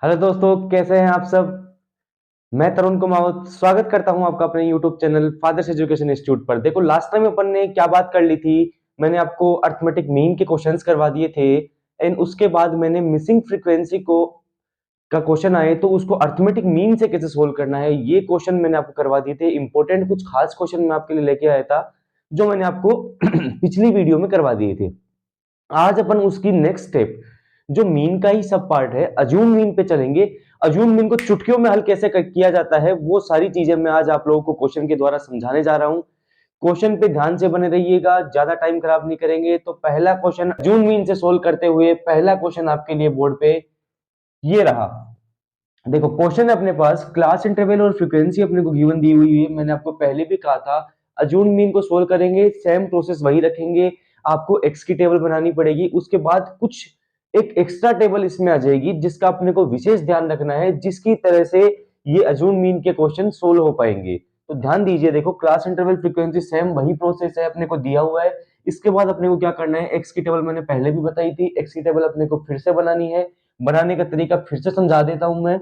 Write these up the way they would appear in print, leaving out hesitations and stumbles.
Hello दोस्तों, कैसे हैं आप सब। मैं तरुण कुमावत स्वागत करता हूं आपका अपने YouTube channel Father's education institute पर। देखो, लास्ट टाइम अपन ने क्या बात कर ली थी। मैंने आपको अर्थमेटिक मीन के क्वेश्चंस करवा दिए थे एंड उसके बाद मैंने मिसिंग फ्रीक्वेंसी को का क्वेश्चन आए तो उसको अर्थमेटिक मीन से कैसे सोल्व करना है, ये क्वेश्चन मैंने आपको करवा दिए थे। इंपॉर्टेंट कुछ खास क्वेश्चन मैं आपके लिए लेके आया था जो मैंने आपको पिछली वीडियो में करवा दिए थे। आज अपन उसकी नेक्स्ट स्टेप, जो मीन का ही सब पार्ट है, अज्यूम मीन पे चलेंगे। अज्यूम मीन को चुटकियों में हल कैसे किया जाता है, वो सारी चीजें मैं आज आप लोगों को क्वेश्चन के द्वारा समझाने जा रहा हूं। क्वेश्चन पे ध्यान से बने रहिएगा, ज्यादा टाइम खराब नहीं करेंगे। तो पहला क्वेश्चन अज्यूम मीन से सोल्व करते हुए, पहला क्वेश्चन आपके लिए बोर्ड पे ये रहा। देखो, क्वेश्चन है अपने पास, क्लास इंटरवल और फ्रीक्वेंसी अपने को गिवन दी हुई है। मैंने आपको पहले भी कहा था अज्यूम मीन को सोल्व करेंगे, सेम प्रोसेस वही रखेंगे। आपको एक्स की टेबल बनानी पड़ेगी, उसके बाद कुछ एक एक्स्ट्रा टेबल इसमें आ जाएगी जिसका अपने को विशेष ध्यान रखना है, जिसकी तरह से ये अज्यूम मीन के क्वेश्चन सोल्व हो पाएंगे। तो ध्यान दीजिए, देखो क्लास इंटरवल फ्रीक्वेंसी सेम वही प्रोसेस है, अपने को दिया हुआ है। इसके बाद अपने को क्या करना है, एक्स की टेबल मैंने पहले भी बताई थी, एक्स की टेबल अपने को फिर से बनानी है। बनाने का तरीका फिर से समझा देता हूं मैं।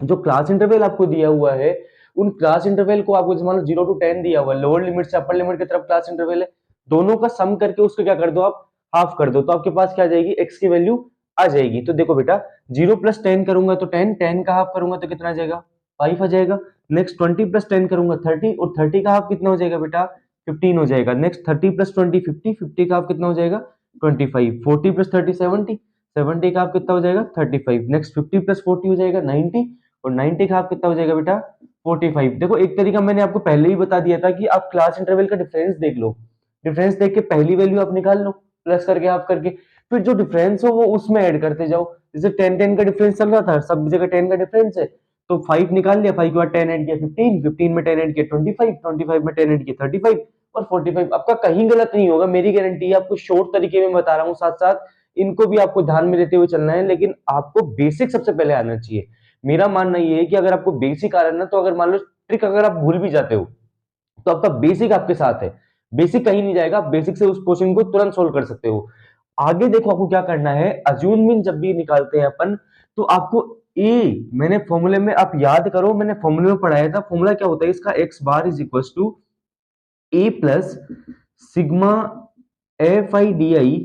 जो क्लास इंटरवल आपको दिया हुआ है, उन क्लास इंटरवल को आपको मान लो 0 to 10 दिया हुआ है, लोअर लिमिट से अपर लिमिट की तरफ क्लास इंटरवल है, दोनों का सम करके उसको क्या कर दो आप, हाफ कर दो, तो आपके पास क्या आ जाएगी, एक्स की वैल्यू आ जाएगी। तो देखो बेटा, 0 + 10 करूंगा तो 10, 10 का हाफ करूंगा तो कितना आ जाएगा, 5 आ जाएगा। नेक्स्ट 20 + 10 करूंगा 30, और 30 का हाफ कितना हो जाएगा बेटा, 15 हो जाएगा। नेक्स्ट 30 + 20 50, 50 का हाफ कितना हो जाएगा, 25। 40 + 30 70, 70 का हाफ कितना हो जाएगा, 35। नेक्स्ट 50 + 40 हो जाएगा 90, और 90 का हाफ कितना हो जाएगा बेटा, 45। देखो, एक तरीका मैंने आपको पहले ही बता दिया था कि आप क्लास इंटरवल का डिफरेंस देख लो, डिफरेंस देख के पहली वैल्यू आप निकाल लो, प्लस करके हाफ करके, फिर जो डिफरेंस हो वो उसमें ऐड करते जाओ। जैसे 10 10 का डिफरेंस चल रहा था, सब जगह 10 का डिफरेंस है, तो 5 निकाल लिया, 5 के बाद 10 ऐड किया 15, 15 में 10 ऐड किया 25, 25 में 10 ऐड किया 35, और 45। आपका कहीं गलत नहीं होगा, मेरी गारंटी है। आपको शॉर्ट तरीके में बता रहा हूँ, साथ साथ इनको भी आपको ध्यान में लेते हुए चलना है, लेकिन आपको बेसिक सबसे पहले आना चाहिए। मेरा मानना ये है कि अगर आपको बेसिक आ रहा है ना, तो अगर मान लो ट्रिक अगर आप भूल भी जाते हो तो आपका बेसिक आपके साथ है, बेसिक कहीं नहीं जाएगा, आप बेसिक से उस क्वेश्चन को तुरंत सोल्व कर सकते हो। आगे देखो, आपको क्या करना है, अज्यूम मीन जब भी निकालते हैं अपन, तो आपको ए, मैंने फॉर्मूले में, आप याद करो, मैंने फॉर्मूले में पढ़ाया था, फॉर्मूला क्या होता है इसका, X bar is equal to A plus sigma F I D I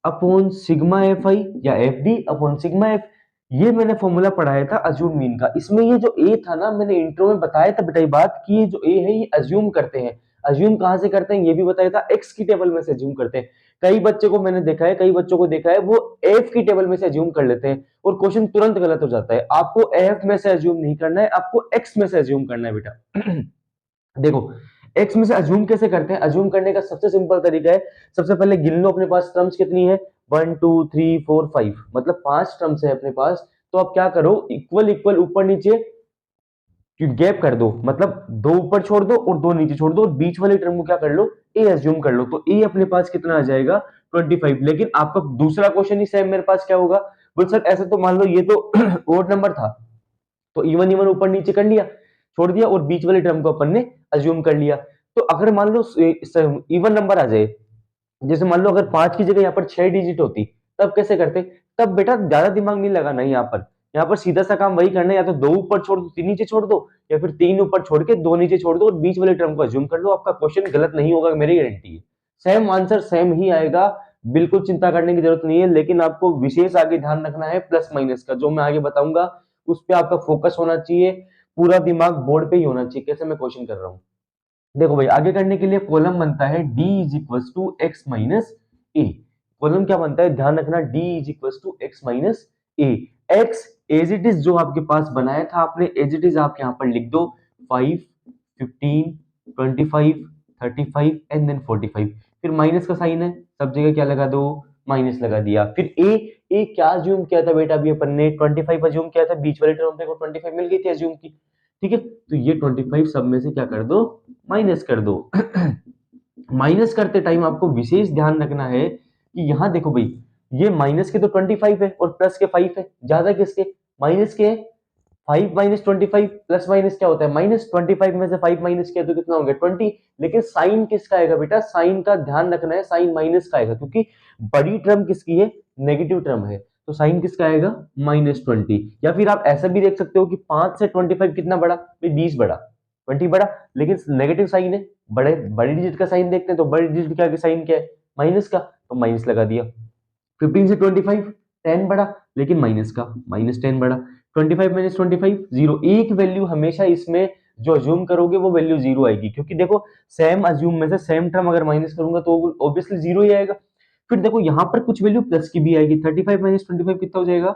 upon sigma F I, या F D upon sigma F. ये मैंने फॉर्मूला पढ़ाया था अज्यूम मीन का। इसमें ये जो ए था ना, मैंने इंट्रो में बताया था बेटा ये बात, कि ये जो ए है ये अज्यूम करते हैं। अज्यूम कहां से करते हैं ये भी बताया था, एक्स की टेबल में से अज्यूम करते हैं। कई बच्चे को मैंने देखा है, कई बच्चों को देखा है, वो एफ की टेबल में से अज्यूम कर लेते हैं और क्वेश्चन तुरंत गलत हो जाता है। आपको एफ में से अज्यूम नहीं करना है, आपको एक्स में से अज्यूम करना है बेटा। देखो, एक्स में से अज्यूम कैसे करते हैं, अज्यूम करने का सबसे सिंपल तरीका है, सबसे पहले गिन लो अपने पास टर्म्स कितनी है, 1 2 3 4 5, मतलब 5 टर्म्स है अपने पास। तो आप क्या करो, इक्वल इक्वल ऊपर नीचे गैप कर दो, मतलब दो ऊपर छोड़ दो और दो नीचे छोड़ दो, और बीच वाली टर्म को क्या कर लो, ए अज्यूम कर लो। तो ए अपने पास कितना आ जाएगा, 25। लेकिन आपका दूसरा क्वेश्चन ही सेम मेरे पास क्या होगा, बोल सर ऐसे तो मान लो ये तो ओड नंबर था, तो इवन इवन ऊपर नीचे कर लिया, छोड़ दिया, और बीच वाली टर्म को अपन ने अज्यूम कर लिया। तो अगर मान लो इवन नंबर आ जाए, जैसे मान लो अगर 5 की जगह यहाँ पर 6 डिजिट होती, तब कैसे करते, तब बेटा ज्यादा दिमाग नहीं लगाना यहाँ पर। यहाँ पर सीधा सा काम वही करना है, या तो दो ऊपर छोड़ दो, तीन नीचे छोड़ दो, या फिर तीन ऊपर छोड़ के दो नीचे छोड़ दो और बीच वाले टर्म को अज्यूम कर लो। आपका क्वेश्चन गलत नहीं होगा, मेरी गारंटी है। सेम आंसर सेम ही आएगा, बिल्कुल चिंता करने की जरूरत नहीं है। लेकिन आपको विशेष आगे ध्यान रखना है प्लस माइनस का, जो मैं आगे बताऊंगा उस पर आपका फोकस होना चाहिए, पूरा दिमाग बोर्ड पे ही होना चाहिए, कैसे मैं क्वेश्चन कर रहा हूँ। देखो भाई, आगे करने के लिए कॉलम बनता है d is equal to X minus A. Column क्या बनता है, ध्यान रखना, d is equal to X minus A. X as it is जो आपके पास बनाया था आपने, एज इट इज आप यहाँ पर लिख दो, 5 15 25 35 एंड देन 45। फिर माइनस का साइन है, सब जगह क्या लगा दो, माइनस लगा दिया। फिर ए क्या अज्यूम किया था बेटा, अभी अपन ने 25 अज्यूम किया था, बीच वाले टर्म पे को 25 मिल गई थी अज्यूम की, ठीक है। तो ये 25 सब में से क्या कर दो, माइनस कर दो। माइनस करते टाइम आपको विशेष ध्यान रखना है कि यहां देखो भाई, ये माइनस के तो 25 है और प्लस के 5 है, ज्यादा किसके, माइनस के। 5 माइनस 25 प्लस माइनस क्या होता है, -25 में से 5 माइनस किया तो कितना हो गया, 20। लेकिन साइन किसका आएगा बेटा, साइन का ध्यान रखना है, साइन माइनस का आएगा, क्योंकि बड़ी टर्म किसकी है, नेगेटिव टर्म है। तो साइन किसका आएगा -20। या फिर आप ऐसा भी देख सकते हो कि 5 से 25 कितना बड़ा, भाई 20 बड़ा, 20 बड़ा, लेकिन नेगेटिव साइन है, बड़ी डिजिट का साइन देखते हैं तो बड़ी डिजिट का साइन क्या है, माइनस का, तो माइनस लगा दिया। 15 से 25 10 बड़ा, लेकिन माइनस का, -10 बड़ा। 25 - 25 0। एक वैल्यू हमेशा इसमें जो अज्यूम करोगे वो वैल्यू जीरो आएगी, क्योंकि देखो सेम अज्यूम में से सेम टर्म अगर माइनस करूंगा तो ऑब्वियसली जीरो ही आएगा। फिर देखो यहाँ पर कुछ वैल्यू प्लस की भी आएगी। 35 - 25 कितना हो जाएगा,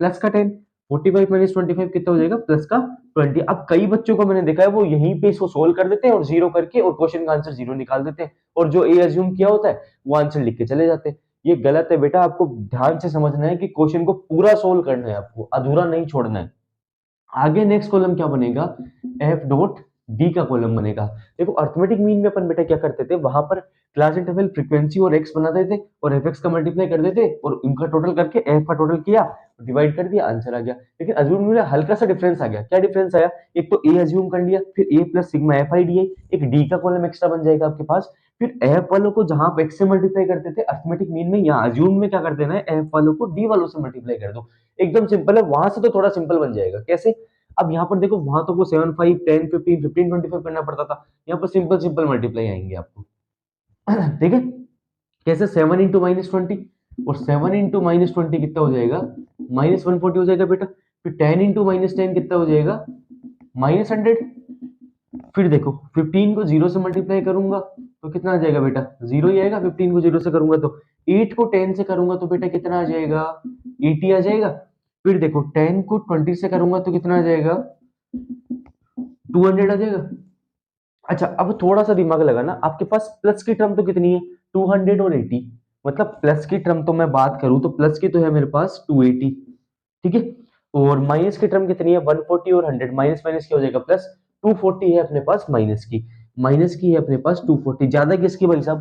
प्लस का 10। 45 - 25 कितना हो जाएगा, प्लस का 20। अब कई बच्चों को मैंने देखा है वो यहीं पे इसको सोल्व कर देते हैं और जीरो करके और क्वेश्चन का आंसर जीरो निकाल देते हैं, और जो ए अज्यूम किया होता है वो आंसर लिख के चले जाते हैं। ये गलत है बेटा, आपको ध्यान से समझना है कि क्वेश्चन को पूरा सोल्व करना है, आपको अधूरा नहीं छोड़ना है। आगे नेक्स्ट कॉलम क्या बनेगा, एफ डॉट डी का कॉलम बनेगा। देखो अर्थमेटिक मीन में अपन बेटा क्या करते थे, वहां पर क्लास इंटरवल फ्रीक्वेंसी और एक्स बनाते थे और एफ एक्स का मल्टीप्लाई कर देते और उनका टोटल करके एफ का टोटल किया, डिवाइड कर दिया, आंसर आ गया। लेकिन अज्यूम में हल्का सा डिफरेंस आ गया। क्या डिफरेंस आया, एक तो ए अज्यूम कर लिया, फिर A plus sigma F I D I, एक डी का कॉलम एक्स्ट्रा बन जाएगा आपके पास। फिर एफ वालों को जहां आप एक्स से मल्टीप्लाई करते थे अर्थमेटिक मीन में, यहाँ अज्यूम में क्या कर देना है, एफ वालों को डी वालों से मल्टीप्लाई कर दो। एकदम सिंपल है, वहां से तो थोड़ा सिंपल बन जाएगा। कैसे, अब यहाँ पर देखो वहां तो वो 7 5 10 15 15 25 करना पड़ता था, यहाँ पर सिंपल सिंपल मल्टीप्लाई आएंगे आपको। ठीक है, कैसे 7 इंटू -20, और 7 इंटू -20 कितना हो जाएगा, -140 हो जाएगा बेटा। फिर 10 इंटू -10 कितना हो जाएगा, -100। फिर देखो 15 को 0 से मल्टीप्लाई करूंगा तो कितना आ जाएगा बेटा, 0 ही आएगा। 15 को 0 से करूंगा तो 8 को 10 से करूंगा तो बेटा कितना आ जाएगा, 80 आ जाएगा। फिर देखो 10 को 20 से करूंगा तो कितना आ जाएगा, 200 आ जाएगा। अच्छा अब थोड़ा सा दिमाग लगाना, आपके पास प्लस की टर्म तो कितनी है, 200 और 80। मतलब प्लस की टर्म तो मैं बात करूं तो प्लस की तो है मेरे पास 280, ठीक है। और माइनस की टर्म कितनी है, 140 और 100, माइनस माइनस क्या हो जाएगा प्लस, 240 है अपने पास माइनस की है अपने पास 240। ज्यादा किसकी भाई साहब,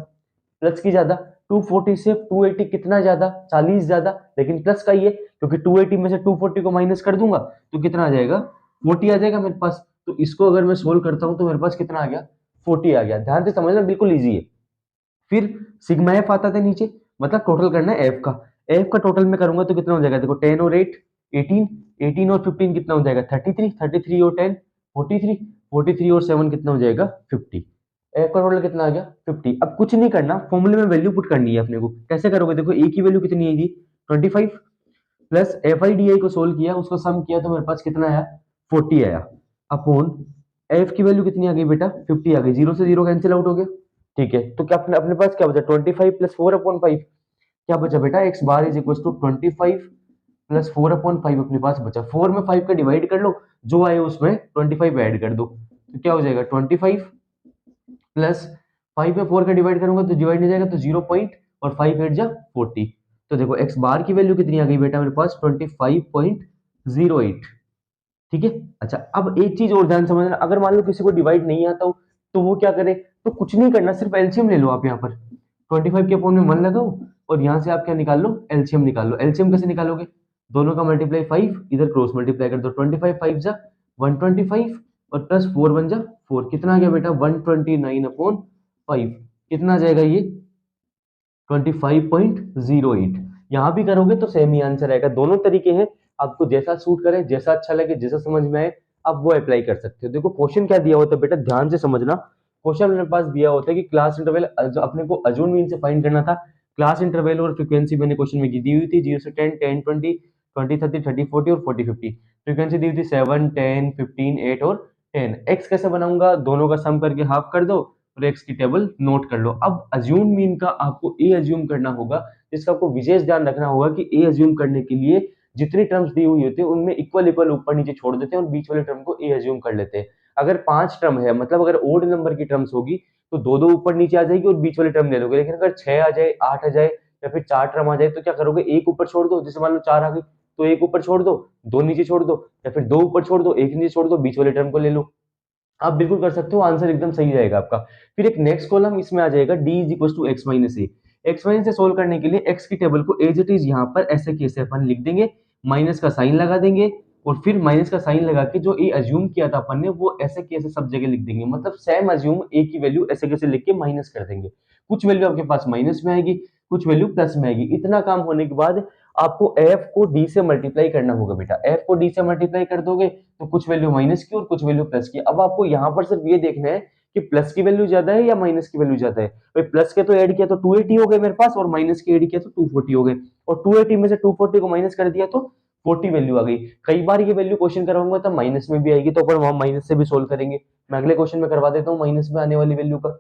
प्लस की ज्यादा। 240 से 280 कितना ज्यादा, 40 ज्यादा, लेकिन प्लस का ही है, क्योंकि 280 में से 240 को माइनस कर दूंगा तो कितना आ जाएगा, 40 आ जाएगा मेरे पास। तो इसको अगर मैं सोल्व करता हूं तो मेरे पास कितना आ गया, 40 आ गया। ध्यान से समझना, बिल्कुल इजी है। फिर सिग्मा एफ आता था नीचे, मतलब टोटल करना है एफ का। एफ का टोटल में करूंगा तो कितना हो जाएगा, देखो 10 और 8 18, 18 और 15 कितना हो जाएगा, 33, 33 और 10 43, 43 और 7 कितना हो जाएगा, 50। एफ का टोटल कितना आ गया, 50। अब कुछ नहीं करना, फॉर्मूले में वैल्यू पुट करनी है अपने को। कैसे करोगे, देखो ए की वैल्यू कितनी आएगी, 25 प्लस एफ आई डी आई को सोल्व किया, उसको सम किया तो मेरे पास कितना आया, 40 आया। अपॉन एफ की वैल्यू कितनी आ गई बेटा, 50 आ गई। जीरो से जीरो कैंसिल आउट हो गया, ठीक है। तो क्या अपने अपने पास क्या बचा, 25 प्लस 4/5 क्या बचा बेटा, X bar is equal to 25 plus 4/5 अपने पास बचा। 4 में 5 का डिवाइड कर लो, जो आए उसमें 25 ऐड कर दो, तो क्या हो जाएगा 25 प्लस 5 में 4 का डिवाइड करूंगा तो डिवाइड नहीं जाएगा, तो 0 पॉइंट और 5 8 जा 40। तो देखो एक्स बार की वैल्यू कितनी आ गई बेटा मेरे पास, 25.08, ठीक है। अच्छा अब एक चीज और ध्यान समझना, अगर मान लो किसी को डिवाइड नहीं आता हो तो वो क्या करे, तो कुछ नहीं करना, सिर्फ एलसीएम ले लो आप। यहाँ पर 25 के अपॉन में 1 लगाओ और यहाँ से आप क्या निकाल लो, एलसीएम निकाल लो। एलसीएम कैसे निकालोगे, दोनों का मल्टीप्लाई 5, इधर क्रॉस मल्टीप्लाई कर दो, 25 5 जा 125 और प्लस 4 1 जा 4, कितना आ गया बेटा 129/5, कितना आ जाएगा ये 25.08। यहाँ भी करोगे तो सेम ही आंसर आएगा। दोनों तरीके हैं, आपको जैसा सूट करे, जैसा अच्छा लगे, जैसा समझ में आए आप वो अप्लाई कर सकते हो। देखो क्वेश्चन क्या दिया होता है बेटा, ध्यान से समझना। क्वेश्चन मेरे पास दिया होता है कि क्लास इंटरवल अपने को अजून मीन से फाइंड करना था। क्लास इंटरवल और फ्रीक्वेंसी मैंने क्वेश्चन में दी हुई थी 0 से 10 10 20 20 30 30 40 और 40 50। फ्रीक्वेंसी दी हुई थी 7 10 15 8 और 10। एक्स कैसे बनाऊंगा, दोनों का सम करके हाफ कर दो और एक्स की टेबल नोट कर लो। अब अज्यूम मीन का आपको ए अज्यूम करना होगा, जिसका आपको विशेष ध्यान रखना होगा कि ए अज्यूम करने के लिए जितनी टर्म्स दी हुई होती है उनमें इक्वल इक्वल ऊपर नीचे छोड़ देते हैं और बीच वाले टर्म को ए अज्यूम कर लेते हैं। अगर 5 टर्म है, मतलब अगर ओड नंबर की टर्म्स होगी तो दो दो ऊपर नीचे आ जाएगी और बीच वाले टर्म ले लोगे। लेकिन अगर 6 आ जाए, 8 आ जाए या फिर 4 टर्म आ जाए तो क्या करोगे, एक ऊपर छोड़ दो। जैसे मान लो 4 आ गई तो एक ऊपर छोड़ दो, दो नीचे छोड़ दो, या फिर दो ऊपर छोड़ दो, एक नीचे छोड़ दो, बीच वाले टर्म को ले लो। आप बिल्कुल कर सकते हो, आंसर एकदम सही रहेगा आपका। फिर एक नेक्स्ट कॉलम इसमें आ जाएगा D is equal to X minus A. X minus से सोल्व करने के लिए एक्स की टेबल को एज इट इज यहाँ पर ऐसे कैसे अपन लिख देंगे, माइनस का साइन लगा देंगे और फिर माइनस का साइन लगा के जो ए अज्यूम किया था अपन ने वो ऐसे कैसे सब जगह लिख देंगे। मतलब सेम अज्यूम ए की वैल्यू ऐसे कैसे लिख के माइनस कर देंगे। कुछ वैल्यू आपके पास माइनस में आएगी, कुछ वैल्यू प्लस में आएगी। इतना काम होने के बाद आपको एफ को डी से मल्टीप्लाई करना होगा बेटा। एफ को डी से मल्टीप्लाई कर दोगे तो कुछ वैल्यू माइनस की और कुछ वैल्यू प्लस की। अब आपको यहाँ पर सिर्फ ये देखना है कि प्लस की वैल्यू ज्यादा है या माइनस की वैल्यू ज्यादा है। भाई प्लस के तो ऐड किया तो 280 हो गए मेरे पास, और माइनस के ऐड किया तो 240 हो गए, और 280 में से 240 को माइनस कर दिया तो 40 वैल्यू आ गई। कई बार ये वैल्यू क्वेश्चन करवाऊंगा तो माइनस में भी आएगी, तो अपन वहां माइनस से भी सोल्व करेंगे। मैं अगले क्वेश्चन में करवा देता हूँ माइनस में आने वाली वैल्यू का।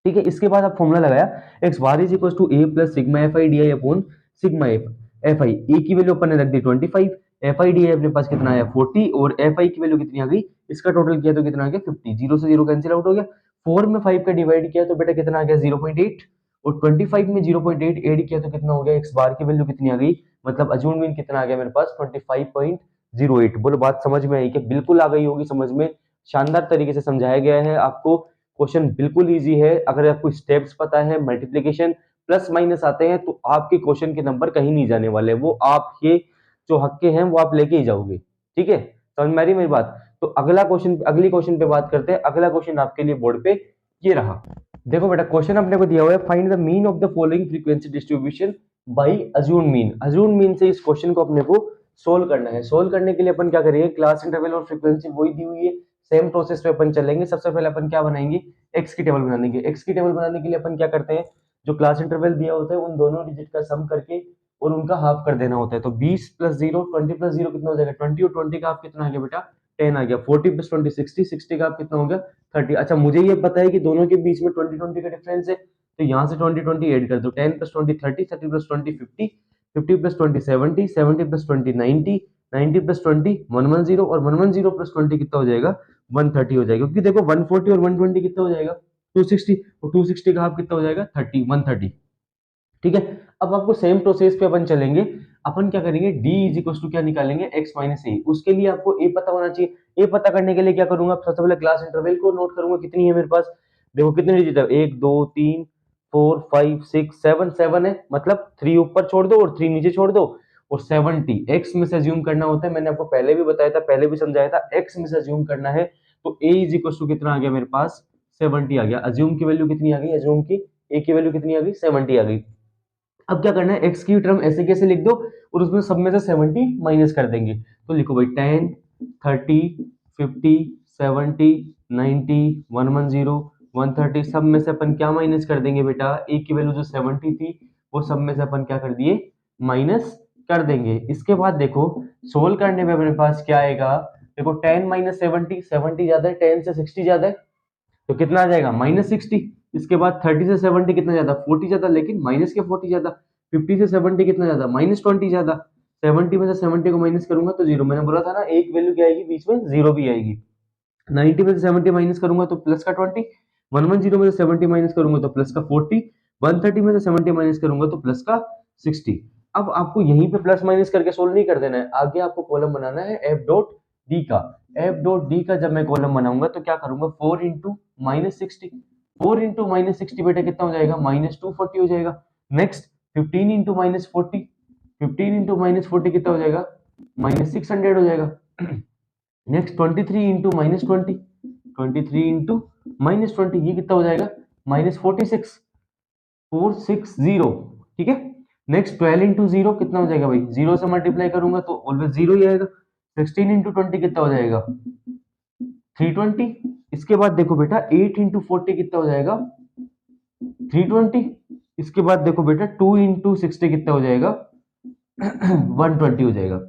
ठीक है, इसके बाद आप फॉर्मूला लगाया X bar is equal to A plus sigma F I D I upon sigma F I. A की वैल्यू अपन ने रख दी 25, एफ आई डी आई अपने पास कितना आया 40, और एफ आई की वैल्यू कितनी आ गई, इसका टोटल किया तो कितना आ गया 50। जीरो से जीरो कैंसिल आउट हो गया। 4 में 5 का डिवाइड किया तो बेटा कितना आ गया 0.8, और 25 में 0.8 ऐड किया तो कितना हो गया, एक्स बार की वैल्यू कितनी आ गई, मतलब अज्यूम मीन कितना आ गया मेरे पास 25.08। बोलो बात समझ में आई कि बिल्कुल आ गई होगी समझ में। शानदार तरीके से समझाया गया है आपको। क्वेश्चन बिल्कुल इजी है, अगर आपको स्टेप्स पता है, मल्टीप्लिकेशन प्लस माइनस आते हैं तो आपके क्वेश्चन के नंबर कहीं नहीं जाने वाले, वो आपके जो हक्के हैं वो आप लेके ही जाओगे। ठीक है, समझ में आ रही मेरी बात। तो अगला क्वेश्चन, अगली क्वेश्चन पे बात करते हैं। अगला क्वेश्चन आपके लिए बोर्ड पे ये रहा। देखो बेटा क्वेश्चन अपने को दिया हुआ है find the mean of the following frequency distribution by assumed mean. Assumed mean से इस क्वेश्चन को अपने को सोल्व करना है। सोल्व करने के लिए अपन क्या करेंगे, क्लास इंटरवल और फ्रीक्वेंसी वही दी हुई है, सेम प्रोसेस पे अपन चलेंगे। सबसे पहले अपन क्या बनाएंगे, एक्स की टेबल बना देंगे। एक्स की टेबल बनाने के लिए अपन क्या करते हैं, जो क्लास इंटरवल दिया होता है उन दोनों डिजिट का सम करके और उनका हाफ कर देना होता है। तो 20 प्लस 0 20 प्लस 0 कितना हो जाएगा 20, और 20 का हाफ कितना आ गया बेटा 10 आ गया। 40 प्लस 20 60, 60 का हाफ कितना हो गया 30। अच्छा मुझे ये पता है कि दोनों के बीच में 20 20 का डिफरेंस है, तो यहाँ से 20 20 ऐड कर दो। 10 plus 20 30, 30 plus 20 50, 50 plus 20 70, 70 plus 20 90, 90 plus 20 110, और 110 प्लस 20 कितना हो जाएगा 130 हो जाएगा। क्योंकि देखो 140 और 120 कितना हो जाएगा 260, और 260 का हाफ कितना हो जाएगा 30 130। ठीक है, अब आपको सेम प्रोसेस पे अपन चलेंगे। अपन क्या करेंगे, d इज इक्वल टू क्या निकालेंगे x माइनस ए। उसके लिए आपको a पता होना चाहिए। a पता करने के लिए क्या करूंगा, सबसे पहले क्लास इंटरवल को नोट करूंगा कितनी है मेरे पास। देखो कितने डिजिट है 1 2 3 4 5 6 7, 7 है, मतलब 3 ऊपर छोड़ दो और 3 नीचे छोड़ दो, और 70 x में से अज्यूम करना होता है। मैंने आपको पहले भी बताया था, पहले भी समझाया था, x में से अज्यूम करना है। तो a इज इक्वल टू कितना आ गया मेरे पास 70 आ गया। अज्यूम की वैल्यू कितनी आ गई, अज्यूम की a की वैल्यू कितनी आ गई 70 आ गई। अब क्या करना है, x की टर्म ऐसे कैसे लिख दो और उसमें सब में से 70 माइनस कर देंगे। तो लिखो भाई 10 30 50 70 90 110 130, सब में से अपन क्या माइनस कर देंगे बेटा, a की वैल्यू जो 70 थी वो सब में से अपन क्या कर दिए माइनस कर देंगे। इसके बाद देखो सोल्व करने में अपने पास क्या आएगा, देखो 10 माइनस 70, 70 ज्यादा है 10 से 60 ज्यादा है, तो कितना आ जाएगा -60। इसके बाद 30 से 70 कितना ज्यादा 40 ज्यादा, लेकिन माइनस के 40 ज्यादा। 50 से 70 कितना ज्यादा -20 ज्यादा। 70 में से 70 को माइनस करूंगा तो जीरो। मैंने बोला था ना एक वैल्यू क्या आएगी बीच में जीरो भी आएगी। 90 में से 70 माइनस करूंगा तो प्लस का 20, 110 में से 70 माइनस करूंगा तो प्लस का 40, 130 में से 70 माइनस करूंगा तो प्लस का 60। अब आपको यहीं पे प्लस माइनस करके सोल्व नहीं कर देना है, आगे आपको कॉलम बनाना है एफ डॉट डी का। एफ डॉट डी का जब मैं कॉलम बनाऊंगा तो क्या करूंगा 4 इंटू -60, 4 इंटू -60 बेटा कितना हो जाएगा -240 हो जाएगा। नेक्स्ट 15 इंटू -40, 15 इंटू -40 कितना हो जाएगा -600 हो जाएगा। नेक्स्ट 23 इंटू -20, 23 इंटू -20 ये कितना हो जाएगा -46, 460। ठीक है, नेक्स्ट 12 इंटू 0 कितना हो जाएगा भाई, 0 से मल्टीप्लाई करूंगा तो ऑलवेज 0 ही आएगा। 16 इंटू 20 कितना हो जाएगा 320। इसके बाद देखो बेटा 8 इंटू 40 कितना हो जाएगा 320। इसके बाद देखो बेटा 2 इंटू 60 कितना हो जाएगा 120 हो जाएगा।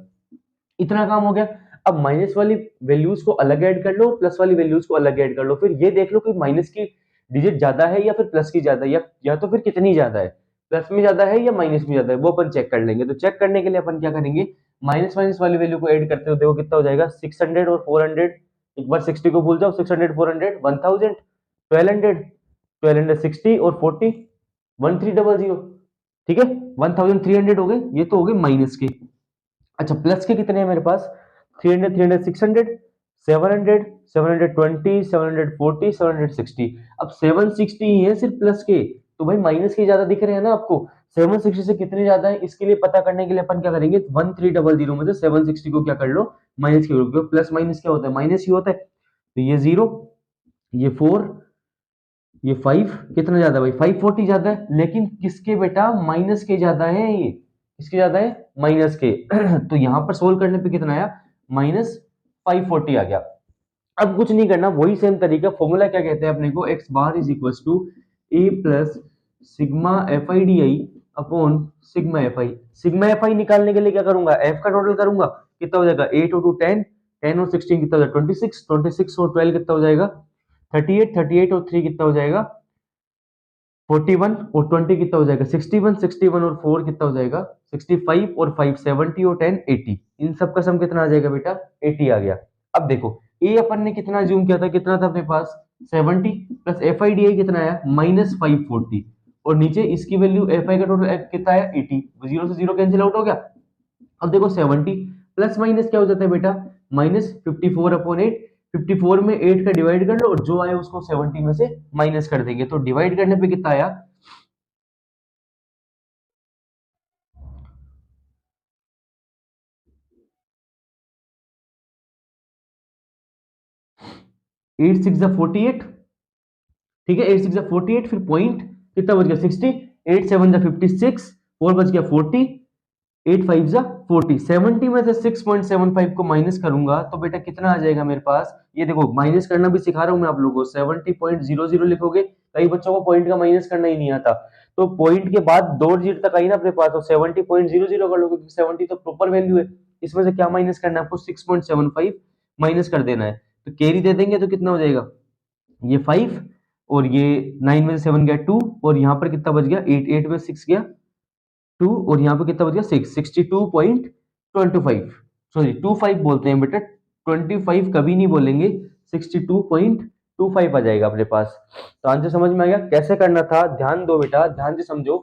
इतना काम हो गया। अब माइनस वाली वैल्यूज को अलग ऐड कर लो, प्लस वाली वैल्यूज को अलग ऐड कर लो, फिर ये देख लो कि माइनस की डिजिट ज्यादा है या फिर प्लस की ज्यादा है, या तो फिर कितनी ज्यादा है, प्लस में ज्यादा है या माइनस में ज्यादा है, वो अपन चेक कर लेंगे। तो चेक करने के लिए अपन क्या करेंगे, माइनस माइनस वाली वैल्यू को ऐड करते हो, देखो कितना हो जाएगा 600 और 400। एक बार 60 को भूल जाओ, 600 400 1000, 1200 1260 और 40 1300। ठीक है, 1300 हो गए, ये तो हो गए माइनस के। अच्छा प्लस के कितने हैं मेरे पास 300 300 600 700 720 740 760। अब 760 ही है सिर्फ प्लस के, तो भाई माइनस के ज्यादा दिख रहे हैं ना आपको। 760 से कितने ज्यादा है, इसके लिए पता करने के लिए अपन क्या करेंगे 1300 में से 760 को क्या कर लो माइनस के रूप में। प्लस माइनस क्या होता है, माइनस ही होता है। तो ये 0, ये 4, ये 5 कितना ज्यादा भाई 540 ज्यादा है, लेकिन किसके बेटा माइनस के ज्यादा है ये, किसके ज्यादा है, माइनस के। तो यहाँ पर सोल्व करने पे कितना आया, -540 आ गया। अब कुछ नहीं करना, वही सेम तरीका, फॉर्मूला क्या कहते हैं अपने को, X bar is equal to A plus sigma F I D I upon sigma F I. Sigma F I निकालने के लिए क्या करूंगा, एफ का टोटल करूंगा, कितना हो जाएगा 8 और 2 10, 10 और 16 कितना हो जाएगा 26, 26 और 12 कितना हो जाएगा 38, 38 और 3 कितना हो जाएगा 41 और 20 कितना हो जाएगा 61, 61 और 4 कितना हो जाएगा 65 और 5 70 और 10 80। इन सब का सम कितना आ जाएगा बेटा, 80 आ गया। अब देखो ए अपन ने कितना ज्यूम किया था, कितना था अपने पास 70 प्लस एफ आई डी आई कितना आया -540, और नीचे इसकी वैल्यू एफ आई का टोटल कितना आया 80, जीरो से जीरो कैंसिल आउट हो गया। अब देखो 70 प्लस माइनस क्या हो जाता है बेटा, -54/8, 54 में 8 का डिवाइड कर लो और जो आया उसको 70 में से माइनस कर देंगे, तो डिवाइड करने पे कितना आया 8 6 48, ठीक है 8 6 48, फिर पॉइंट कितना बच गया 60, 8 7 56, 4 बच गया 40, 8 5 40, 70 में से 6.75 को माइनस करूंगा तो बेटा कितना आ जाएगा मेरे पास, ये देखो माइनस करना भी सिखा रहा हूं मैं आप लोगों को, 70.00 लिखोगे, कई बच्चों को पॉइंट का माइनस करना ही नहीं आता, तो पॉइंट के बाद दो डिजिट तक आई ना अपने पास, तो 70.00 कर लोगे, क्योंकि 70 तो प्रॉपर वैल्यू है, इसमें से क्या माइनस करना है आपको 6.75 माइनस कर देना है, तो कैरी दे देंगे तो कितना हो जाएगा ये 5, और ये 9 में से 7 गया 2, और यहाँ पर कितना बच गया 8, 8 में 6 गया 2, और यहाँ पे कितना बच गया 6, 62.25, सॉरी 25 बोलते हैं बेटा, 25 कभी नहीं बोलेंगे, 62.25 आ जाएगा अपने पास। तो आंसर समझ में आ गया कैसे करना था, ध्यान दो बेटा, ध्यान से समझो।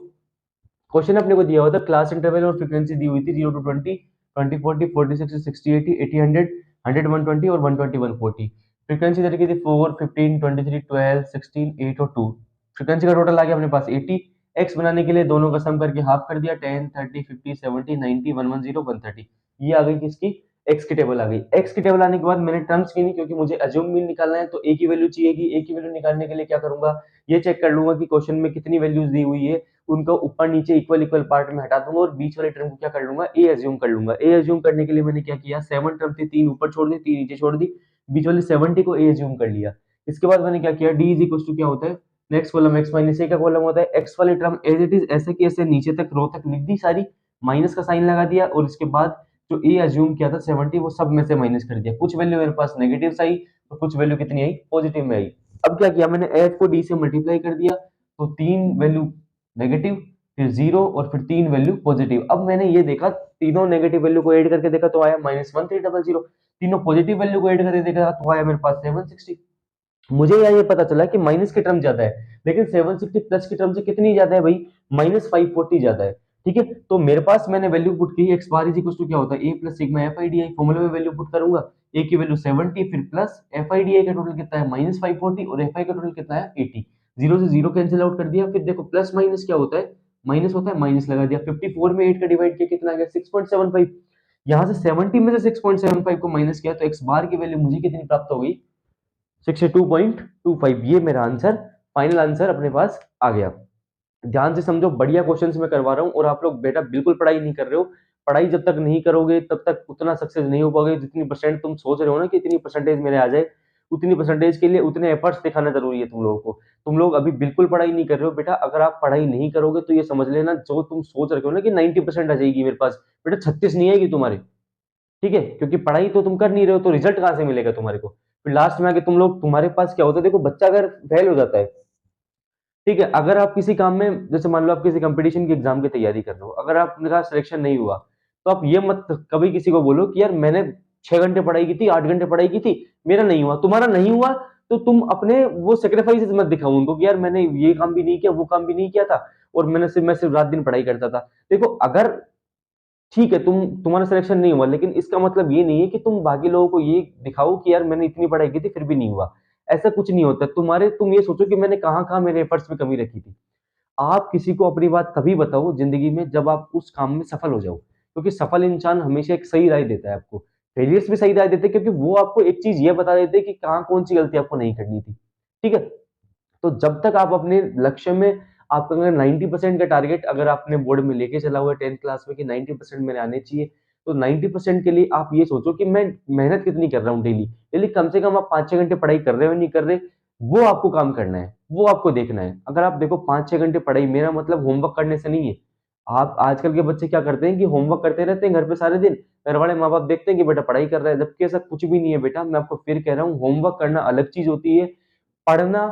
क्वेश्चन अपने को दिया हुआ था, क्लास इंटरवल और फ्रीक्वेंसी दी हुई थी 0 to 20, 20 40 40 60 60 80 80 100 100 120 और 120 140। फ्रीक्वेंसी तरीके थी 4 15 23 12 16 8 और 2। फ्रीक्वेंसी का टोटल आ गया अपने पास 80। एक्स बनाने के लिए दोनों का सम करके हाफ कर दिया, 10 30 50 70 90 110 130। ये आ गई किसकी, एक्स की टेबल आ गई। एक्स की टेबल आने के बाद मैंने टर्म्स की नहीं, क्योंकि मुझे अज्यूम मीन निकालना है, तो ए की वैल्यू चाहिएगी। ए की वैल्यू निकालने के लिए क्या करूंगा, ये चेक कर लूंगा कि क्वेश्चन में कितनी वैल्यूज दी हुई है, उनको ऊपर नीचे इक्वल इक्वल पार्ट में हटा दूंगा, और बीच वाले टर्म को क्या कर लूंगा, ए अज्यूम कर लूंगा। ए अज्यूम करने के लिए मैंने क्या किया, 7 टर्म थी, 3 ऊपर छोड़ दी 3 नीचे छोड़ दी, बीच वाली 70 को ए अज्यूम कर लिया। इसके बाद मैंने क्या किया, डी इज इक्वल टू क्या होता है, next column x minus A का कॉलम होता है, एक्स वाली टर्म एज इट इज ऐसे की ऐसे नीचे तक रो तक लिख दी सारी, माइनस का साइन लगा दिया, और इसके बाद जो ए अज्यूम किया था 70 वो सब में से माइनस कर दिया। कुछ वैल्यू मेरे पास नेगेटिव आई और कुछ वैल्यू कितनी आई, पॉजिटिव में आई। अब क्या किया मैंने, एफ को डी से मल्टीप्लाई कर दिया, तो 3 वैल्यू नेगेटिव, फिर 0 और फिर 3 वैल्यू पॉजिटिव। अब मैंने ये देखा तीनों नेगेटिव वैल्यू को ऐड करके देखा तो आया -1300, तीनों पॉजिटिव वैल्यू को ऐड करके देखा तो आया मेरे पास 760। मुझे यहाँ ये पता चला कि माइनस की टर्म ज्यादा है, लेकिन 760 प्लस की टर्म से कितनी ज्यादा है भाई, -540 ज्यादा है। ठीक है, तो मेरे पास मैंने वैल्यू पुट की, X bar is equal to क्या होता है, A plus sigma F I D I, फॉर्मूले में वैल्यू पुट करूंगा, ए की वैल्यू 70, फिर प्लस एफ आई डी आई का टोटल कितना है -540, और एफ आई का टोटल कितना है 80। जीरो से जीरो कैंसिल आउट कर दिया, फिर देखो प्लस माइनस क्या होता है, माइनस होता है, माइनस लगा दिया, 54 में 8 का डिवाइड किया कितना आ गया 6.75, यहाँ से 70 में से 6.75 को माइनस किया, तो एक्स बार की वैल्यू मुझे कितनी प्राप्त हो गई, 62.25। ये मेरा आंसर, फाइनल आंसर अपने पास आ गया। ध्यान से समझो, बढ़िया क्वेश्चंस मैं करवा रहा हूँ, और आप लोग बेटा बिल्कुल पढ़ाई नहीं कर रहे हो। पढ़ाई जब तक नहीं करोगे तब तक उतना सक्सेस नहीं हो पाओगे, जितनी परसेंट तुम सोच रहे हो ना कि इतनी परसेंटेज मेरे आ जाए, उतनी परसेंटेज के लिए उतने एफर्ट्स दिखाना जरूरी है तुम लोगों को। तुम लोग अभी बिल्कुल पढ़ाई नहीं कर रहे हो बेटा, अगर आप पढ़ाई नहीं करोगे तो ये समझ लेना, जो तुम सोच रहे हो ना कि 90% आ जाएगी मेरे पास, बेटा 36 नहीं आएगी तुम्हारे। ठीक है, क्योंकि पढ़ाई तो तुम कर नहीं रहे हो, तो रिजल्ट कहां से मिलेगा तुम्हारे को, फिर लास्ट में आके तुम लोग, तुम्हारे पास क्या होता है, देखो बच्चा अगर फेल हो जाता है, ठीक है, अगर आप किसी काम में, जैसे मान लो आप किसी कंपटीशन की एग्जाम की तैयारी कर रहे हो, अगर आपका सिलेक्शन नहीं हुआ, तो आप ये मत कभी किसी को बोलो कि यार मैंने 6 घंटे पढ़ाई की थी, 8 घंटे पढ़ाई की थी, मेरा नहीं हुआ। तुम्हारा नहीं हुआ तो तुम अपने वो सेक्रीफाइसेस मत दिखाओ उनको कि यार मैंने ये काम भी नहीं किया, वो काम भी नहीं किया था, और मैं सिर्फ रात दिन पढ़ाई करता था। देखो अगर ठीक है तुम्हारा सिलेक्शन नहीं हुआ, लेकिन इसका मतलब ये नहीं है कि तुम बाकी लोगों को ये दिखाओ कि यार मैंने इतनी पढ़ाई की थी फिर भी नहीं हुआ। ऐसा कुछ नहीं होता। तुम ये सोचो कि मैंने कहाँ कहाँ मेरे एफर्ट्स में कमी रखी थी। आप किसी को अपनी बात तभी बताओ जिंदगी में जब आप उस काम में सफल हो जाओ, क्योंकि सफल इंसान हमेशा एक सही राय देता है आपको। फेलियर्स भी सही राय देते हैं, क्योंकि वो आपको एक चीज ये बता देते हैं कि कहाँ कौन सी गलती आपको नहीं करनी थी। ठीक है, तो जब तक आप अपने लक्ष्य में आपका अगर 90% का टारगेट अगर आपने बोर्ड में लेके चला हुआ है 10th क्लास में कि 90% मेरे आने चाहिए, तो 90% के लिए आप ये सोचो कि मैं मेहनत कितनी कर रहा हूँ डेली। डेली कम से कम आप 5-6 घंटे पढ़ाई कर रहे हो नहीं कर रहे, वो आपको काम करना है, वो आपको देखना है। अगर आप देखो 5-6 घंटे पढ़ाई, मेरा मतलब होमवर्क करने से नहीं है। आप आजकल के बच्चे क्या करते हैं कि होमवर्क करते रहते हैं घर पे सारे दिन, घर वाले माँ बाप देखते हैं कि बेटा पढ़ाई कर रहा है, जबकि ऐसा कुछ भी नहीं है बेटा। मैं आपको फिर कह रहा हूँ, होमवर्क करना अलग चीज होती है, पढ़ना,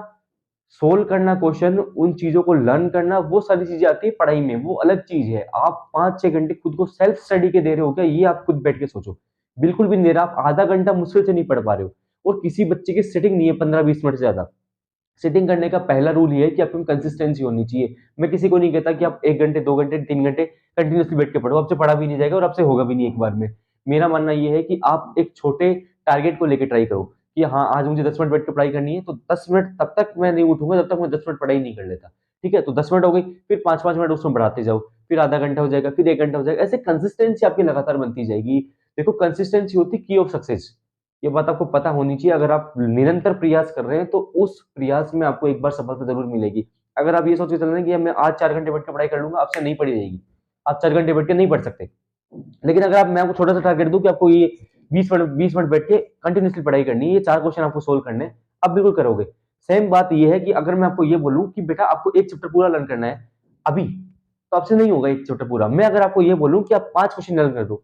सोल्व करना क्वेश्चन, उन चीजों को लर्न करना, वो सारी चीजें आती है पढ़ाई में, वो अलग चीज है। आप 5-6 घंटे खुद को सेल्फ स्टडी के दे रहे हो क्या, ये आप खुद बैठ के सोचो। बिल्कुल भी नहीं दे रहा, आप आधा घंटा मुश्किल से नहीं पढ़ पा रहे हो। और किसी बच्चे की सिटिंग नहीं है 15-20 मिनट से ज्यादा। सिटिंग करने का पहला रूल ये है कि आपको कंसिस्टेंसी होनी चाहिए। मैं किसी को नहीं कहता कि आप 1 घंटे 2 घंटे 3 घंटे कंटिन्यूसली बैठ के पढ़ो, आपसे पढ़ा भी नहीं जाएगा और आपसे होगा भी नहीं एक बार में। मेरा मानना ये है कि आप एक छोटे टारगेट को लेकर ट्राई करो कि हाँ, आज मुझे 10 मिनट बैठ के पढ़ाई करनी है, तो 10 मिनट तब तक मैं नहीं उठूंगा जब तक मैं 10 मिनट पढ़ाई नहीं कर लेता। ठीक है, तो 10 मिनट हो गई, फिर 5-5 मिनट उसमें बढ़ाते जाओ, फिर आधा घंटा हो जाएगा, फिर 1 घंटा हो जाएगा, ऐसे कंसिस्टेंसी आपकी लगातार बनती जाएगी। देखो, कंसिस्टेंसी होती की ऑफ सक्सेस, ये बात आपको पता होनी चाहिए। अगर आप निरंतर प्रयास कर रहे हैं तो उस प्रयास में आपको एक बार सफलता जरूर मिलेगी। अगर आप ये सोच के चल रहे हैं कि मैं आज 4 घंटे बैठ के पढ़ाई कर लूंगा, आपसे नहीं पढ़ी जाएगी। आप 4 घंटे बैठ के नहीं पढ़ सकते। लेकिन अगर आप, मैं आपको छोटा सा टारगेट दूं कि आपको ये 20 मिनट बैठ के कंटिन्यूसली पढ़ाई करनी है, ये 4 क्वेश्चन आपको सोल्व करने हैं, आप बिल्कुल करोगे। सेम बात ये है कि अगर मैं आपको ये बोलूं कि बेटा आपको एक चैप्टर पूरा लर्न करना है अभी, तो आपसे नहीं होगा एक चैप्टर पूरा। मैं अगर आपको ये बोलूं कि आप 5 क्वेश्चन लर्न कर दो,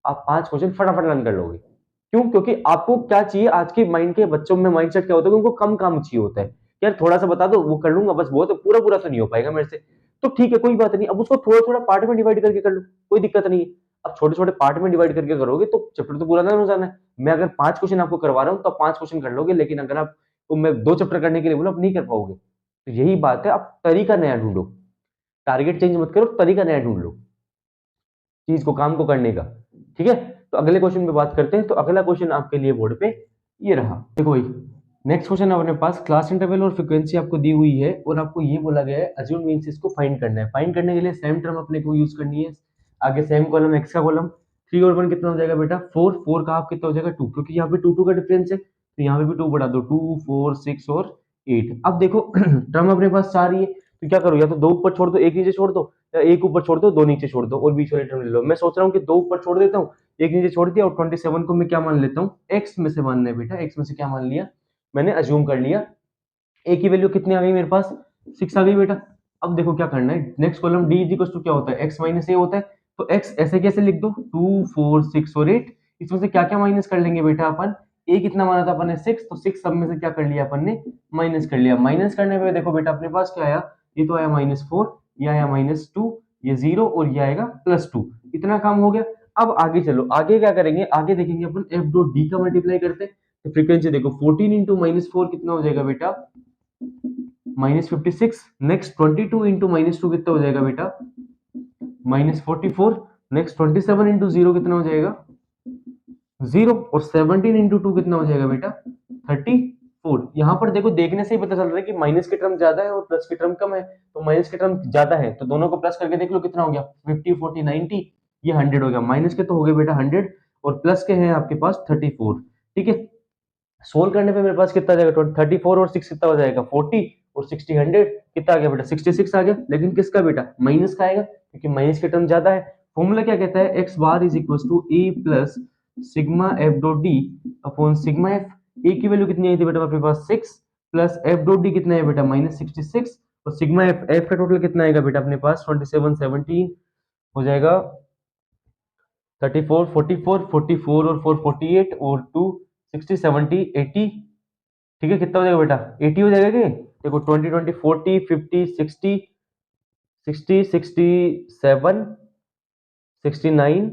आप 5 क्वेश्चन फटाफट लर्न कर लोगे। क्यों? क्योंकि आपको क्या चाहिए, आज के माइंड के बच्चों में माइंडसेट क्या होता है कि उनको कम काम चाहिए होता है। यार थोड़ा सा बता दो, वो कर लूंगा बस, बहुत है, पूरा पूरा तो नहीं हो पाएगा मेरे से। तो ठीक है, कोई बात नहीं, अब उसको थोड़ा थोड़ा पार्ट में डिवाइड करके कर लो, कोई दिक्कत नहीं है। अब छोटे छोटे पार्ट में डिवाइड करके करोगे तो चैप्टर तो पूरा नहीं हो जाना है। मैं अगर 5 क्वेश्चन आपको करवा रहा हूँ तो आप 5 क्वेश्चन कर लोगे, लेकिन अगर आप, तो मैं 2 चैप्टर करने के लिए बोला, आप नहीं कर पाओगे। तो यही बात है, आप तरीका नया ढूंढो। टारगेट चेंज मत करो, तरीका नया ढूंढ लो चीज को, काम को करने का। ठीक है, तो अगले क्वेश्चन पे बात करते हैं। तो अगला क्वेश्चन आपके लिए बोर्ड पे ये रहा, देखो भाई। नेक्स्ट क्वेश्चन अपने पास क्लास इंटरवल और फ्रीक्वेंसी आपको दी हुई है, और आपको ये बोला गया है अज्यूम मींस इसको फाइंड करना है। फाइंड करने के लिए सेम टर्म अपने को यूज करनी है। आगे सेम कॉलम, एक्स का कॉलम, 3 और 1 कितना हो जाएगा बेटा 4, 4 का आप कितना हो जाएगा 2, क्योंकि यहाँ पे 2 का डिफरेंस है, तो यहाँ पे भी 2 बढ़ा दो, 2 4 6 और 8। अब देखो टर्म अपने पास 4 ही है, तो क्या करो, या तो 2 ऊपर छोड़ दो, 1 नीचे छोड़ दो, या 1 ऊपर छोड़ दो, 2 नीचे छोड़ दो, और बीच वाले टर्म ले लो। मैं सोच रहा हूँ कि 2 ऊपर छोड़ देता हूँ, 1 नीचे छोड़ दिया, और 27 को मैं क्या मान लेता हूँ, एक्स में से मानना है बेटा। एक्स में से क्या मान लिया मैंने, अज्यूम कर लिया। ए की वैल्यू कितनी आ गई मेरे पास, 6 आ गई बेटा। अब देखो क्या करना है, next column D is equal to क्या होता है, एक्स माइनस ए होता है। तो एक्स ऐसे कैसे लिख दो, 2 4 6 और 8, इसमें से क्या क्या माइनस कर लेंगे बेटा अपन। ए कितना माना था अपन ने 6, तो 6 सब में से क्या कर लिया अपन ने, माइनस कर लिया। माइनस करने पे देखो बेटा अपने पास क्या आया, ये तो आया -4, ये आया -2, ये 0, और ये आएगा +2। इतना काम हो गया। अब आगे चलो, आगे क्या करेंगे, आगे देखेंगे अपन एफ डॉट डी का मल्टीप्लाई करते हैं। तो फ्रीक्वेंसी देखो 14 इंटू -4 कितना हो जाएगा बेटा, -56। नेक्स्ट 22 इंटू -2 कितना हो जाएगा बेटा, -44। नेक्स्ट 27 इंटू 0 कितना हो जाएगा 0, और 17 इंटू 2 कितना हो जाएगा बेटा 34। यहाँ पर देखो, देखने से ही पता चल रहा है कि माइनस की टर्म ज्यादा है और प्लस की टर्म कम है। तो माइनस की टर्म ज्यादा है, तो दोनों को प्लस करके देख लो कितना हो गया, 50 40 90, ये 100 हो गया। माइनस के तो हो गए बेटा 100, और प्लस के हैं आपके पास 34। ठीक है, सोल्व करने पे मेरे पास कितना आ जाएगा, 34 और 6 कितना हो जाएगा 40, और 60 100 कितना आ गया बेटा 66 आ गया। लेकिन किसका बेटा, माइनस का आएगा, क्योंकि माइनस की टर्म ज्यादा है। फॉर्मूला क्या कहता है, X bar is equal to A plus sigma F dot D upon sigma F. A की वैल्यू कितनी आई थी बेटा अपने पास 6, प्लस एफ डॉट डी कितना है बेटा -66, और सिग्मा एफ, एफ का टोटल कितना आएगा बेटा अपने पास 27 17 हो जाएगा 34 44 44 और 4 48 और 2 60 70 80। ठीक है, कितना हो जाएगा बेटा 80 हो जाएगा कि, देखो 20 20 40 50 60 60 67 69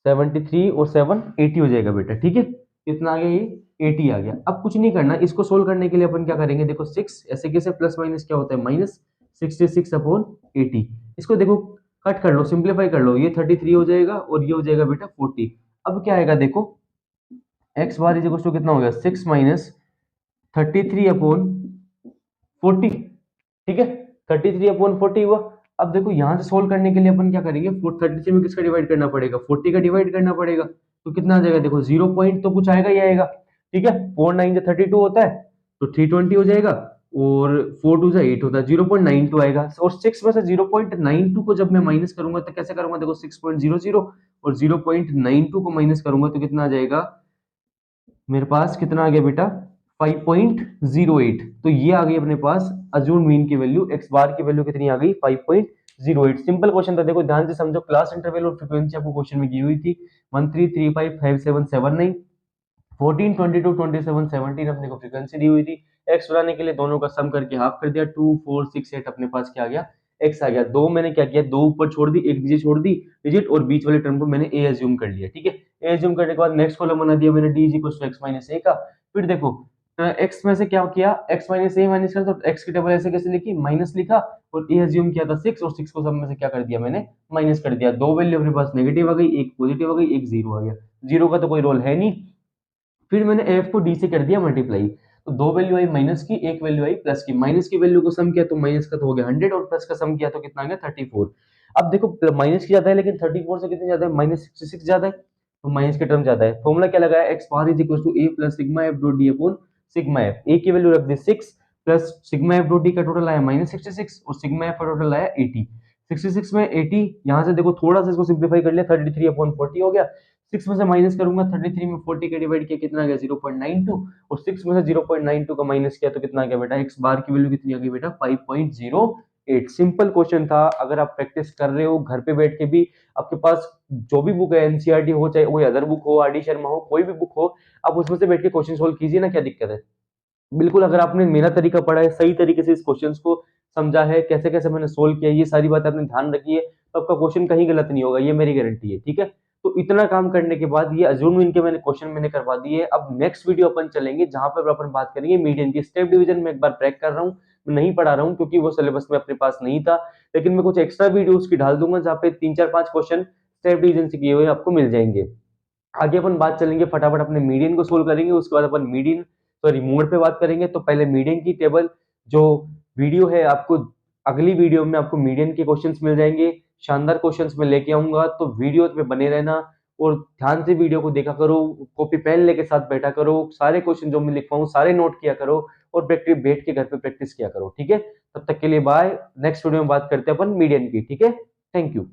73 और 7 80 हो जाएगा बेटा। ठीक है, कितना आ गया ये 80 आ गया। अब कुछ नहीं करना, इसको सोल्व करने के लिए अपन क्या करेंगे, देखो 6 ऐसे कैसे, प्लस माइनस क्या होता है -66 अपॉन 80। इसको देखो कट कर लो, सिंप्लीफाई कर लो, ये 33 हो जाएगा और ये हो जाएगा बेटा 40। अब क्या आएगा देखो, X bar is equal to कितना हो गया 6 माइनस 33 अपॉन 40। ठीक है, 33 अपॉन 40 हुआ। अब देखो यहां से सोल्व करने के लिए अपन क्या करेंगे, 33 में किसका डिवाइड करना पड़ेगा, 40 का डिवाइड करना पड़ेगा। तो कितना आ जाएगा, देखो 0 पॉइंट तो कुछ आएगा ही आएगा। ठीक है, 4 9 जो 32 होता है, तो 320 हो जाएगा, और 4 टू 8 होता है, 0.92 आएगा। और 6 में से 0.92 को जब मैं माइनस करूंगा तो कैसे करूंगा, देखो 6.00 और 0.92 को माइनस करूंगा तो कितना आ जाएगा मेरे पास, कितना आ गया बेटा 5.08। तो ये आ गई अपने पास अज्यूम मीन की वैल्यू, एक्स बार की वैल्यू कितनी आ गई 5.08। सिंपल क्वेश्चन था, देखो ध्यान से समझो। क्लास इंटरवल और फ्रीक्वेंसी आपको क्वेश्चन में दी हुई थी 13355779, 14 22 27 17 अपने को फ्रीक्वेंसी दी हुई थी। एक्स बनाने के लिए दोनों का सम करके हाफ कर दिया, 2 4 6 8 अपने पास क्या आ गया, एक्स आ गया। दो मैंने क्या किया, दो ऊपर छोड़ दी, एक नीचे छोड़ दी डिजिट, और बीच वाले टर्म को मैंने ए एज्यूम कर लिया। ठीक है, ए एज्यूम करने के बाद नेक्स्ट कॉलम बना दिया मैंने D is equal to X minus A का। फिर देखो एक्स में से क्या किया, एक्स माइनस ए माइनस कर, तो एक्स की टेबल ऐसे कैसे लिखी, माइनस लिखा, और ए एज्यूम किया था 6, और 6 को सब में से क्या कर दिया मैंने, माइनस कर दिया। दो वैल्यू अपने पास नेगेटिव आ गई, एक पॉजिटिव आ गई, एक जीरो आ गया। जीरो का तो कोई रोल है नहीं। फिर मैंने एफ को डी से कर दिया मल्टीप्लाई, तो दो वैल्यू आई माइनस की, एक वैल्यू आई प्लस की। माइनस की वैल्यू को सम किया तो माइनस का तो हो गया 100, और प्लस का सम किया तो कितना आ गया 34। अब देखो माइनस की ज्यादा है, लेकिन 34 से कितनी ज्यादा है, -66 ज्यादा है, तो माइनस की टर्म ज्यादा है। फॉर्मूला क्या लगाया, X bar is equal to A plus sigma F dot D upon sigma F. A की वैल्यू रख दी 6, plus sigma F dot D का टोटल आया -66, और सिग्मा एफ का टोटल आया 80। 66 में 80, यहाँ से देखो थोड़ा सा इसको सिंप्लीफाई कर लिया, 33 अपॉन 40 हो गया। 6 में से माइनस करूंगा, 33 में 40 का डिवाइड किया कितना आ गया 0.92, और 6 में से 0.92 का माइनस किया तो कितना आ गया बेटा, एक्स बार की वैल्यू कितनी आ गई बेटा 5.08। सिंपल क्वेश्चन था। अगर आप प्रैक्टिस कर रहे हो घर पे बैठ के भी, आपके पास जो भी बुक है एनसीईआरटी हो, चाहे कोई अदर बुक हो, आर डी शर्मा हो, कोई भी बुक हो, आप उसमें से बैठ के क्वेश्चन सोल्व कीजिए ना, क्या दिक्कत है। बिल्कुल, अगर आपने मेरा तरीका पढ़ा है, सही तरीके से इस क्वेश्चंस को समझा है, कैसे कैसे मैंने सोल्व किया, ये सारी बात आपने ध्यान रखी है, तो आपका क्वेश्चन कहीं गलत नहीं होगा, ये मेरी गारंटी है। ठीक है, तो इतना काम करने के बाद ये अज्यूम इनके मैंने क्वेश्चन मैंने करवा दिए। अब नेक्स्ट वीडियो अपन चलेंगे जहां पर अपन बात करेंगे मीडियन की। स्टेप डिवीजन में एक बार ब्रेक कर रहा हूँ, नहीं पढ़ा रहा हूँ क्योंकि वो सिलेबस में अपने पास नहीं था, लेकिन मैं कुछ एक्स्ट्रा वीडियो उसकी डाल दूंगा जहाँ पे 3 4 5 क्वेश्चन स्टेप डिवीजन से किए हुए आपको मिल जाएंगे। आगे अपन बात चलेंगे, फटाफट अपने मीडियन को सोल्व करेंगे, उसके बाद अपन मीडियन सॉरी मोड पे बात करेंगे। तो पहले मीडियन की टेबल जो वीडियो है, आपको अगली वीडियो में आपको मीडियन के क्वेश्चंस मिल जाएंगे, शानदार क्वेश्चंस में लेके आऊंगा, तो वीडियो पे बने रहना और ध्यान से वीडियो को देखा करो, कॉपी पेन लेके साथ बैठा करो, सारे क्वेश्चन जो मैं लिखवाऊं सारे नोट किया करो, और प्रैक्टिस बैठ के घर पे प्रैक्टिस किया करो। ठीक है, तब तक के लिए बाय। नेक्स्ट वीडियो में बात करते हैं अपन मीडियन की। ठीक है, थैंक यू।